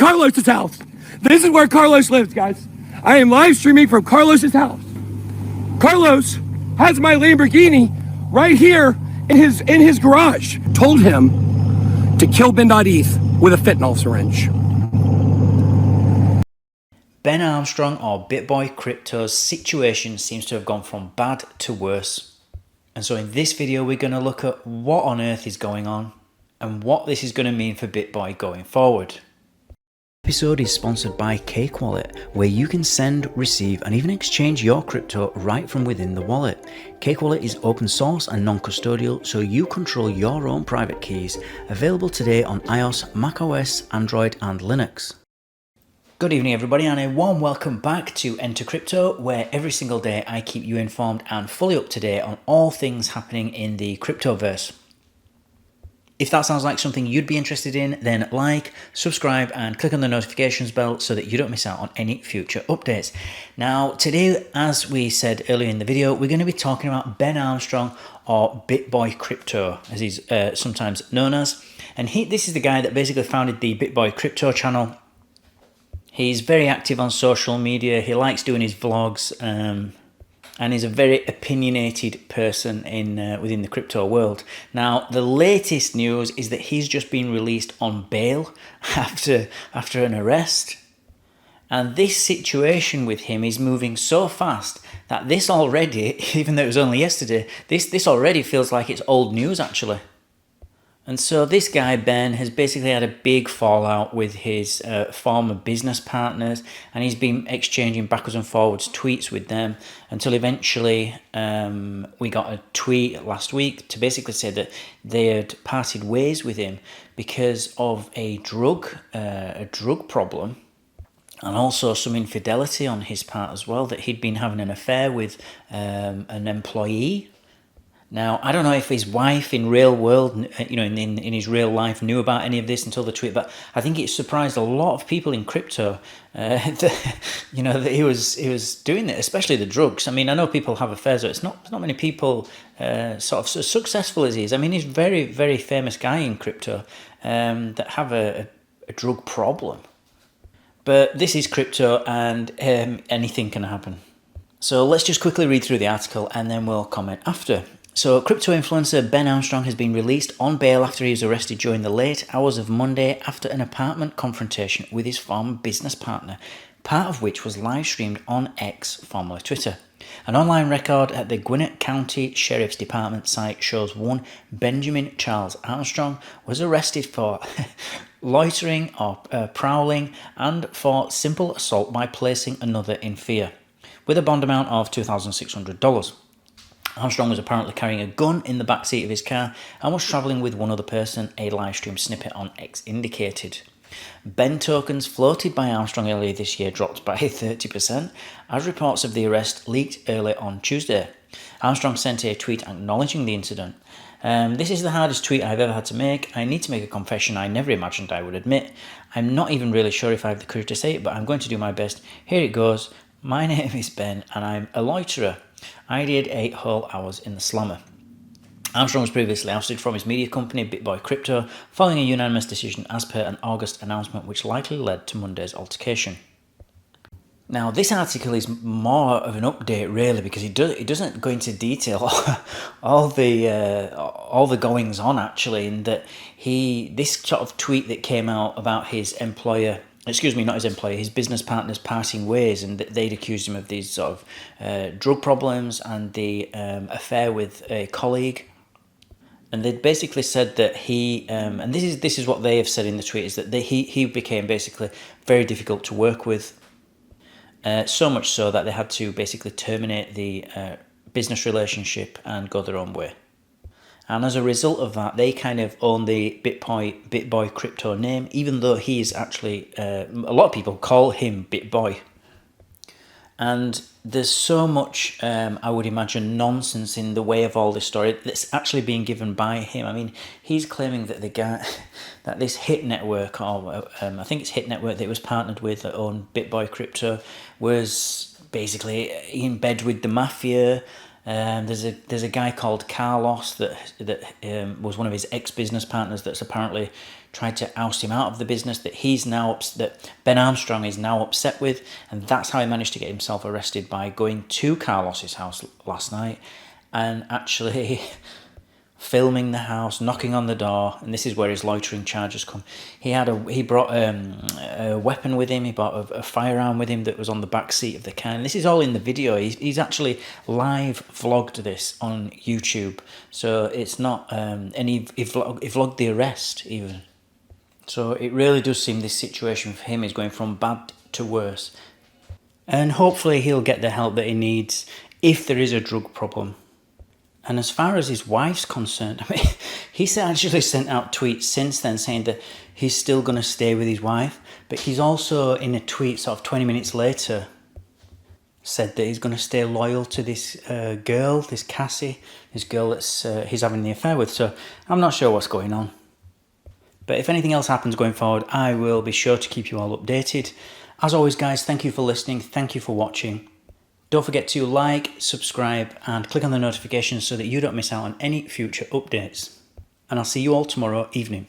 Carlos's house. This is where Carlos lives, guys. I am live streaming from Carlos's house. Carlos has my Lamborghini right here in his garage. Told him to kill Ben.Eth with a fentanyl syringe. Ben Armstrong, or Bitboy Crypto's situation seems to have gone from bad to worse. And so in this video, we're going to look at what on earth is going on and what this is going to mean for Bitboy going forward. This episode is sponsored by Cake Wallet, where you can send, receive and even exchange your crypto right from within the wallet. Cake Wallet is open source and non-custodial, so you control your own private keys. Available today on iOS, macOS, Android and Linux. Good evening everybody, and a warm welcome back to Enter Crypto, where every single day I keep you informed and fully up to date on all things happening in the cryptoverse. If that sounds like something you'd be interested in, then like, subscribe and click on the notifications bell so that you don't miss out on any future updates. Now today, as we said earlier in the video, we're going to be talking about Ben Armstrong, or Bitboy Crypto as he's sometimes known as. And this is the guy that basically founded the Bitboy Crypto channel. He's very active on social media, he likes doing his vlogs, and he's a very opinionated person within the crypto world. Now, the latest news is that he's just been released on bail after an arrest. And this situation with him is moving so fast that this already, even though it was only yesterday, this already feels like it's old news actually. And so this guy, Ben, has basically had a big fallout with his former business partners, and he's been exchanging backwards and forwards tweets with them until eventually we got a tweet last week to basically say that they had parted ways with him because of a drug problem, and also some infidelity on his part as well, that he'd been having an affair with an employee. Now, I don't know if his wife in real world, in his real life knew about any of this until the tweet, but I think it surprised a lot of people in crypto that he was doing it, especially the drugs. I mean, I know people have affairs, but it's not many people sort of as successful as he is. I mean, he's a very, very famous guy in crypto that have a drug problem. But this is crypto, and anything can happen. So let's just quickly read through the article and then we'll comment after. So, crypto influencer Ben Armstrong has been released on bail after he was arrested during the late hours of Monday after an apartment confrontation with his former business partner, part of which was live streamed on X, formerly Twitter. An online record at the Gwinnett County Sheriff's Department site shows one Benjamin Charles Armstrong was arrested for loitering or prowling and for simple assault by placing another in fear, with a bond amount of $2,600. Armstrong was apparently carrying a gun in the backseat of his car and was travelling with one other person, a livestream snippet on X indicated. Ben tokens floated by Armstrong earlier this year dropped by 30%, as reports of the arrest leaked early on Tuesday. Armstrong sent a tweet acknowledging the incident. This is the hardest tweet I've ever had to make. I need to make a confession I never imagined I would admit. I'm not even really sure if I have the courage to say it, but I'm going to do my best. Here it goes. My name is Ben and I'm a loiterer. I did 8 whole hours in the slammer. Armstrong was previously ousted from his media company Bitboy Crypto following a unanimous decision as per an August announcement which likely led to Monday's altercation. Now, this article is more of an update really, because it doesn't go into detail all the goings on actually, in that this sort of tweet that came out about his his business partners parting ways, and that they'd accused him of these sort of drug problems and the affair with a colleague. And they'd basically said that he, and this is what they have said in the tweet, is that he became basically very difficult to work with, so much so that they had to basically terminate the business relationship and go their own way. And as a result of that, they kind of own the Bitboy Crypto name, even though he is actually, a lot of people call him Bitboy. And there's so much, I would imagine, nonsense in the way of all this story that's actually being given by him. I mean, he's claiming that that this hit network, or I think it's Hit Network that he was partnered with that owned Bitboy Crypto, was basically in bed with the mafia. There's a guy called Carlos that was one of his ex-business partners that's apparently tried to oust him out of the business that that Ben Armstrong is now upset with, and that's how he managed to get himself arrested, by going to Carlos's house last night and actually filming the house, knocking on the door, and this is where his loitering charges come. He brought a weapon with him. He brought a firearm with him that was on the back seat of the car. And this is all in the video. He's actually live vlogged this on YouTube, so it's not. And he vlogged the arrest even. So it really does seem this situation for him is going from bad to worse, and hopefully he'll get the help that he needs if there is a drug problem. And as far as his wife's concerned, I mean, he's actually sent out tweets since then saying that he's still going to stay with his wife. But he's also, in a tweet sort of 20 minutes later, said that he's going to stay loyal to this girl, this Cassie, this girl that's he's having the affair with. So I'm not sure what's going on. But if anything else happens going forward, I will be sure to keep you all updated. As always, guys, thank you for listening. Thank you for watching. Don't forget to like, subscribe, and click on the notifications so that you don't miss out on any future updates. And I'll see you all tomorrow evening.